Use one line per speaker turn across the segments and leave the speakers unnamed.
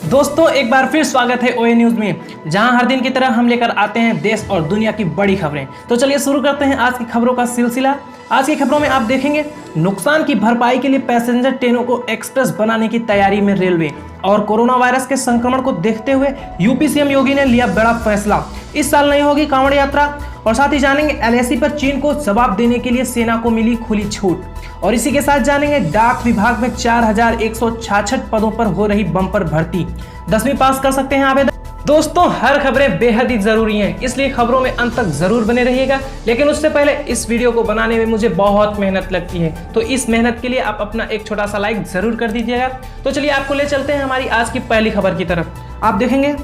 दोस्तों एक बार फिर स्वागत है ओए न्यूज में, जहां हर दिन की तरह हम लेकर आते हैं देश और दुनिया की बड़ी खबरें। तो चलिए शुरू करते हैं आज की खबरों का सिलसिला। आज की खबरों में आप देखेंगे नुकसान की भरपाई के लिए पैसेंजर ट्रेनों को एक्सप्रेस बनाने की तैयारी में रेलवे, और कोरोना वायरस के संक्रमण को देखते हुए यूपी सीएम योगी ने लिया बड़ा फैसला। इस साल नहीं होगी कांवड़ यात्रा, और साथ ही जानेंगे एलएसी पर चीन को जवाब देने के लिए सेना को मिली खुली छूट, और इसी के साथ जानेंगे डाक विभाग में 4166 पदों पर हो रही बम्पर भर्ती। 10वीं पास कर सकते हैं आवेदन। दोस्तों हर खबरें बेहद ही जरूरी हैं, इसलिए खबरों में अंत तक जरूर बने रहिएगा। लेकिन उससे पहले इस वीडियो को बनाने में मुझे बहुत मेहनत लगती है, तो इस मेहनत के लिए आप अपना एक छोटा सा लाइक जरूर कर दीजिएगा। तो चलिए आपको ले चलते हैं हमारी आज की पहली खबर की तरफ। आप देखेंगे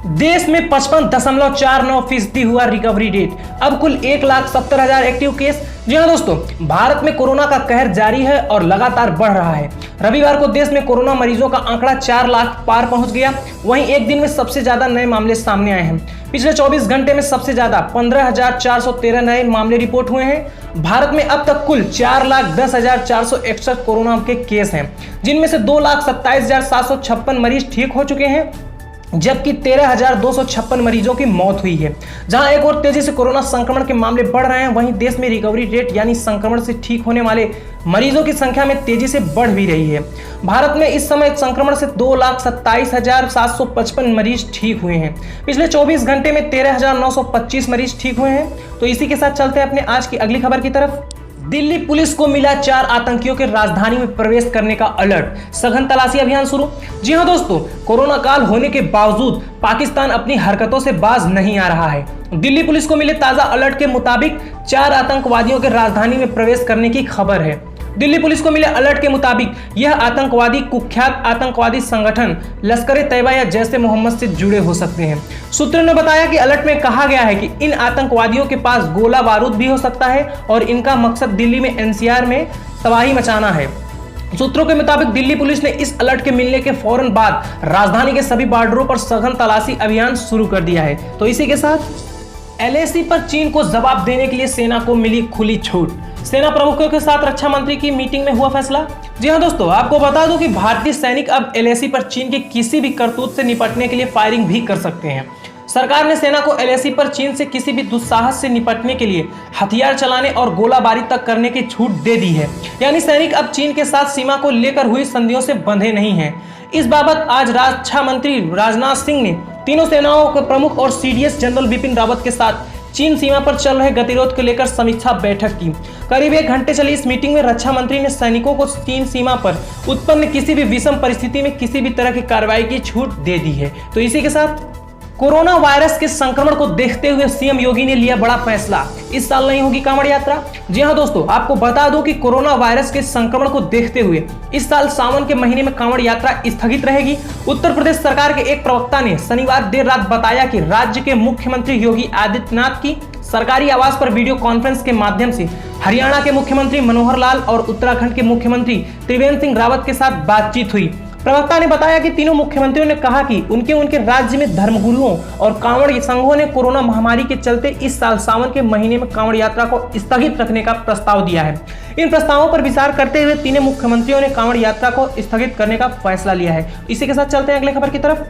देश में 55.49% हुआ रिकवरी रेट, अब कुल 1,70,000 एक्टिव केस। जी हाँ दोस्तों, भारत में कोरोना का कहर जारी है और लगातार बढ़ रहा है। रविवार को देश में कोरोना मरीजों का आंकड़ा 4 लाख पार पहुंच गया। वहीं एक दिन में सबसे ज्यादा नए मामले सामने आए हैं। पिछले 24 घंटे में सबसे ज्यादा 15,413 नए मामले रिपोर्ट हुए हैं। भारत में अब तक कुल 4,10,461 कोरोना के केस हैं, जिनमें से 2,27,756 मरीज ठीक हो चुके हैं, जबकि 13,256 मरीजों की मौत हुई है। जहां एक और तेजी से कोरोना संक्रमण के मामले बढ़ रहे हैं, वहीं देश में रिकवरी रेट यानी संक्रमण से ठीक होने वाले मरीजों की संख्या में तेजी से बढ़ भी रही है। भारत में इस समय संक्रमण से 2,27,755 मरीज ठीक हुए हैं। पिछले 24 घंटे में 13,925 मरीज ठीक हुए हैं। तो इसी के साथ चलते हैं अपने आज की अगली खबर की तरफ। दिल्ली पुलिस को मिला 4 आतंकियों के राजधानी में प्रवेश करने का अलर्ट, सघन तलाशी अभियान शुरू। जी हां दोस्तों, कोरोना काल होने के बावजूद पाकिस्तान अपनी हरकतों से बाज नहीं आ रहा है। दिल्ली पुलिस को मिले ताजा अलर्ट के मुताबिक 4 आतंकवादियों के राजधानी में प्रवेश करने की खबर है। दिल्ली पुलिस को मिले अलर्ट के मुताबिक यह आतंकवादी कुख्यात आतंकवादी संगठन लश्कर-ए-तैयबा या जैश-ए-मोहम्मद से जुड़े हो सकते हैं। सूत्रों ने बताया कि अलर्ट में कहा गया है कि इन आतंकवादियों के पास गोला बारूद भी हो सकता है और इनका मकसद दिल्ली में एनसीआर में तबाही मचाना है। सूत्रों के मुताबिक दिल्ली पुलिस ने इस अलर्ट के मिलने के फौरन बाद राजधानी के सभी बॉर्डरों पर सघन तलाशी अभियान शुरू कर दिया है। तो इसी के साथ एलएसी पर चीन को जवाब देने के लिए सेना को मिली खुली छूट। सेना प्रमुखों के साथ रक्षा मंत्री की मीटिंग में हुआ फैसला। जी हां दोस्तों, आपको बता दूं कि भारतीय सैनिक अब एलएसी पर चीन के किसी भी करतूत से निपटने के लिए फायरिंग भी कर सकते हैं। सरकार ने सेना को एलएसी पर चीन से किसी भी दुस्साहस से निपटने के लिए हथियार चलाने और गोलाबारी तक करने की छूट दे दी है। यानी सैनिक अब चीन के साथ सीमा को लेकर हुई संधियों से बंधे नहीं हैं। इस बाबत आज रक्षा मंत्री राजनाथ सिंह ने तीनों सेनाओं के प्रमुख और सीडीएस जनरल बिपिन रावत के साथ चीन सीमा पर चल रहे गतिरोध को लेकर समीक्षा बैठक की। करीब 1 घंटे चली इस मीटिंग में रक्षा मंत्री ने सैनिकों को चीन सीमा पर उत्पन्न किसी भी विषम परिस्थिति में किसी भी तरह की कार्रवाई की छूट दे दी है। तो इसी के साथ कोरोना वायरस के संक्रमण को देखते हुए सीएम योगी ने लिया बड़ा फैसला, इस साल नहीं होगी कांवड़ यात्रा। जी हां दोस्तों, आपको बता दूं कि कोरोना वायरस के संक्रमण को देखते हुए इस साल सावन के महीने में कांवड़ यात्रा स्थगित रहेगी। उत्तर प्रदेश सरकार के एक प्रवक्ता ने शनिवार देर रात बताया कि राज्य के मुख्यमंत्री योगी आदित्यनाथ की सरकारी आवास पर वीडियो कॉन्फ्रेंस के माध्यम से हरियाणा के मुख्यमंत्री मनोहर लाल और उत्तराखंड के मुख्यमंत्री त्रिवेंद्र सिंह रावत के साथ बातचीत हुई। प्रवक्ता ने बताया कि तीनों मुख्यमंत्रियों ने कहा कि उनके राज्य में धर्मगुरुओं और कांवड़ संघों ने कोरोना महामारी के चलते इस साल सावन के महीने में कांवड़ यात्रा को स्थगित रखने का प्रस्ताव दिया है। इन प्रस्तावों पर विचार करते हुए तीनों मुख्यमंत्रियों ने कांवड़ यात्रा को स्थगित करने का फैसला लिया है। इसी के साथ चलते हैं अगले खबर की तरफ।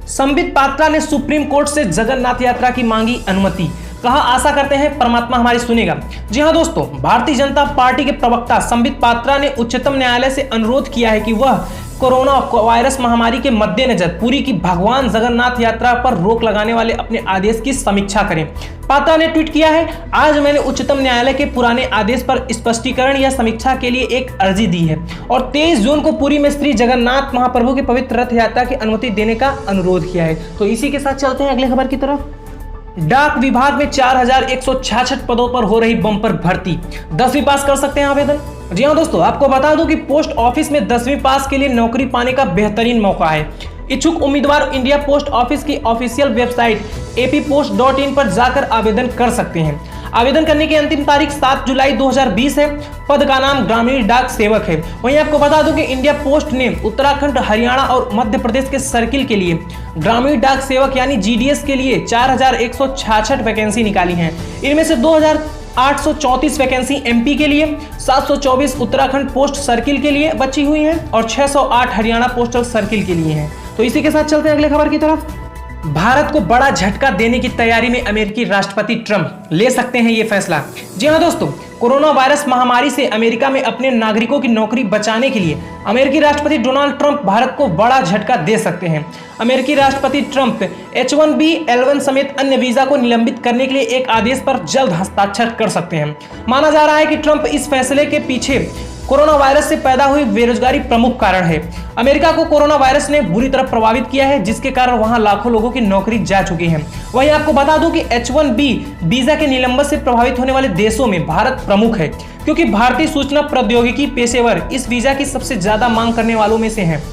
संबित पात्रा ने सुप्रीम कोर्ट से जगन्नाथ यात्रा की मांगी अनुमति, कहा आशा करते हैं परमात्मा हमारी सुनेगा। जी हां दोस्तों, भारतीय जनता पार्टी के प्रवक्ता संबित पात्रा ने उच्चतम न्यायालय से अनुरोध किया है कि वह कोरोना वायरस महामारी के मद्देनजर पुरी की भगवान जगन्नाथ यात्रा पर रोक लगाने वाले अपने आदेश की समीक्षा करें। पात्रा ने ट्वीट किया है, आज मैंने उच्चतम न्यायालय के पुराने आदेश पर स्पष्टीकरण या समीक्षा के लिए एक अर्जी दी है और 23 जून को पुरी में श्री जगन्नाथ महाप्रभु के पवित्र रथ यात्रा की अनुमति देने का अनुरोध किया है। तो इसी के साथ चलते हैं अगले खबर की तरफ। डाक विभाग में 4166 पदों पर हो रही बम्पर भर्ती, 10वीं पास कर सकते हैं आवेदन। जी हाँ दोस्तों, आपको बता दूं कि पोस्ट ऑफिस में 10वीं पास के लिए नौकरी पाने का बेहतरीन मौका है। इच्छुक उम्मीदवार इंडिया पोस्ट ऑफिस की ऑफिशियल वेबसाइट appost.in पर जाकर आवेदन कर सकते हैं। आवेदन करने की अंतिम तारीख 7 जुलाई 2020 है। पद का नाम ग्रामीण डाक सेवक है। वहीं आपको बता दूं कि इंडिया पोस्ट ने उत्तराखंड, हरियाणा और मध्य प्रदेश के सर्किल के लिए ग्रामीण डाक सेवक यानी जीडीएस के लिए 4166 वैकेंसी निकाली हैं। इनमें से 834 वैकेंसी एमपी के लिए, 724 उत्तराखंड पोस्ट सर्किल के लिए बची हुई हैं और 608 हरियाणा पोस्टल सर्किल के लिए हैं। तो इसी के साथ चलते हैं अगले खबर की तरफ। भारत को बड़ा झटका देने की तैयारी में अमेरिकी राष्ट्रपति ट्रंप ले सकते हैं ये फैसला। जी हां दोस्तों, कोरोना वायरस महामारी से अमेरिका में अपने नागरिकों की नौकरी बचाने के लिए अमेरिकी राष्ट्रपति डोनाल्ड ट्रंप भारत को बड़ा झटका दे सकते हैं। अमेरिकी राष्ट्रपति ट्रंप H-1B L-1 समेत अन्य वीजा को निलंबित करने के लिए एक आदेश पर जल्द हस्ताक्षर कर सकते हैं। माना जा रहा है कि ट्रंप इस फैसले के पीछे कोरोना वायरस से पैदा हुई बेरोजगारी प्रमुख कारण है। अमेरिका को कोरोना वायरस ने बुरी तरह प्रभावित किया है, जिसके कारण वहां लाखों लोगों की नौकरी जा चुकी है। वहीं आपको बता दूं कि H-1B वीजा के निलंबन से प्रभावित होने वाले देशों में भारत प्रमुख है, क्योंकि भारतीय सूचना प्रौद्योगिकी पेशेवर इस वीजा की सबसे ज्यादा मांग करने वालों में से हैं।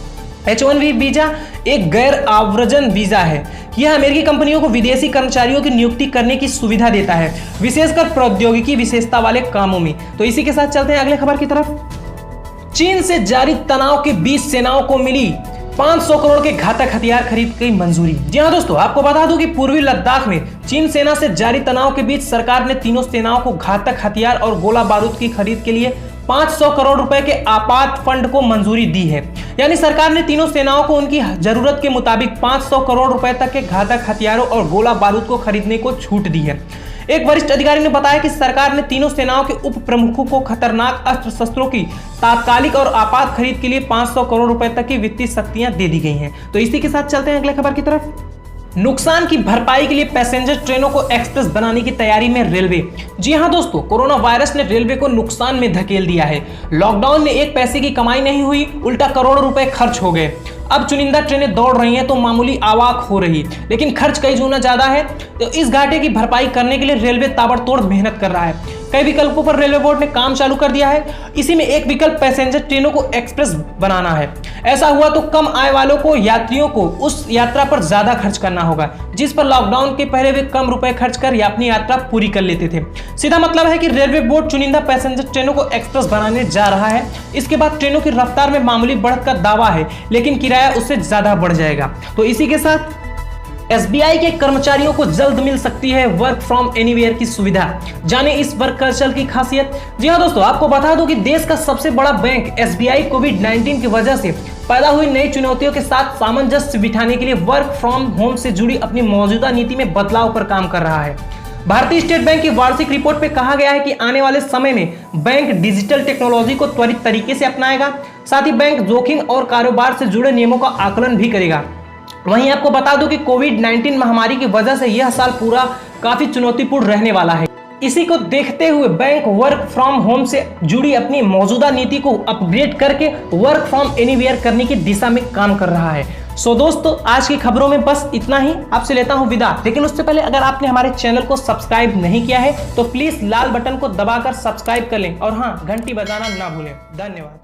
H-1B वीजा एक गैर आव्रजन वीजा है। यह अमेरिकी कंपनियों को विदेशी कर्मचारियों की नियुक्ति करने की सुविधा देता है, विशेषकर प्रौद्योगिकी विशेषता वाले कामों में। तो इसी के साथ चलते हैं अगले खबर की तरफ। चीन से जारी तनाव के बीच सेनाओं को मिली 500 करोड़ के घातक हथियार खरीद की मंजूरी। जी हां दोस्तों, आपको बता दूं कि पूर्वी लद्दाख में चीन सेना से जारी तनाव के बीच सरकार ने तीनों सेनाओं को घातक हथियार और गोला बारूद की खरीद के लिए 500 करोड़ रुपए के आपात फंड को मंजूरी दी है। यानी सरकार ने तीनों सेनाओं को उनकी जरूरत के मुताबिक 500 करोड़ रुपए तक के घातक हथियारों और गोला बारूद को खरीदने को छूट दी है। एक वरिष्ठ अधिकारी ने बताया कि सरकार ने तीनों सेनाओं के उप प्रमुखों को खतरनाक अस्त्र शस्त्रों की तात्कालिक और आपात खरीद के लिए 500 करोड़ रुपए तक की वित्तीय शक्तियां दे दी गई हैं। तो इसी के साथ चलते हैं अगले खबर की तरफ। नुकसान की भरपाई के लिए पैसेंजर ट्रेनों को एक्सप्रेस बनाने की तैयारी में रेलवे। जी हां दोस्तों, कोरोना वायरस ने रेलवे को नुकसान में धकेल दिया है। लॉकडाउन में एक पैसे की कमाई नहीं हुई, उल्टा करोड़ों रुपए खर्च हो गए। अब चुनिंदा ट्रेनें दौड़ रही हैं तो मामूली आवाक हो रही, लेकिन खर्च कई गुना ज्यादा है। तो इस घाटे की भरपाई करने के लिए रेलवे ताबड़तोड़ मेहनत कर रहा है। कई विकल्पों पर रेलवे बोर्ड ने काम चालू कर दिया है। इसी में एक विकल्प पैसेंजर ट्रेनों को एक्सप्रेस बनाना है। ऐसा हुआ तो कम आय वालों को, यात्रियों को उस यात्रा पर ज्यादा खर्च करना होगा जिस पर लॉकडाउन के पहले वे कम रुपए खर्च कर अपनी यात्रा पूरी कर लेते थे। सीधा मतलब है कि रेलवे बोर्ड चुनिंदा पैसेंजर ट्रेनों को एक्सप्रेस बनाने जा रहा है। इसके बाद ट्रेनों की रफ्तार में मामूली बढ़त का दावा है, लेकिन किराया उससे ज्यादा बढ़ जाएगा। तो इसी के साथ SBI के कर्मचारियों को जल्द मिल सकती है वर्क फ्रॉम एनीवेयर की सुविधा। जाने इस वर्क कल्चर की खासियत। जी हां दोस्तों, आपको बता दूं कि देश का सबसे बड़ा बैंक SBI कोविड-19 की वजह से पैदा हुई नई चुनौतियों के साथ सामंजस्य बिठाने के लिए वर्क फ्रॉम होम से जुड़ी अपनी मौजूदा नीति में बदलाव पर काम कर रहा है। भारतीय स्टेट बैंक की वार्षिक रिपोर्ट में कहा गया है कि आने वाले समय में बैंक डिजिटल टेक्नोलॉजी को त्वरित तरीके से अपनाएगा। साथ ही बैंक जोखिम और कारोबार से जुड़े नियमों का आकलन भी करेगा। वहीं आपको बता दूं कि कोविड-19 महामारी की वजह से यह साल पूरा काफी चुनौतीपूर्ण रहने वाला है। इसी को देखते हुए बैंक वर्क फ्रॉम होम से जुड़ी अपनी मौजूदा नीति को अपग्रेड करके वर्क फ्रॉम एनीवेयर करने की दिशा में काम कर रहा है। सो दोस्तों, आज की खबरों में बस इतना ही। आपसे लेता हूं विदा, लेकिन उससे पहले अगर आपने हमारे चैनल को सब्सक्राइब नहीं किया है तो प्लीज लाल बटन को दबाकर सब्सक्राइब कर लें और हाँ, घंटी बजाना ना भूलें। धन्यवाद।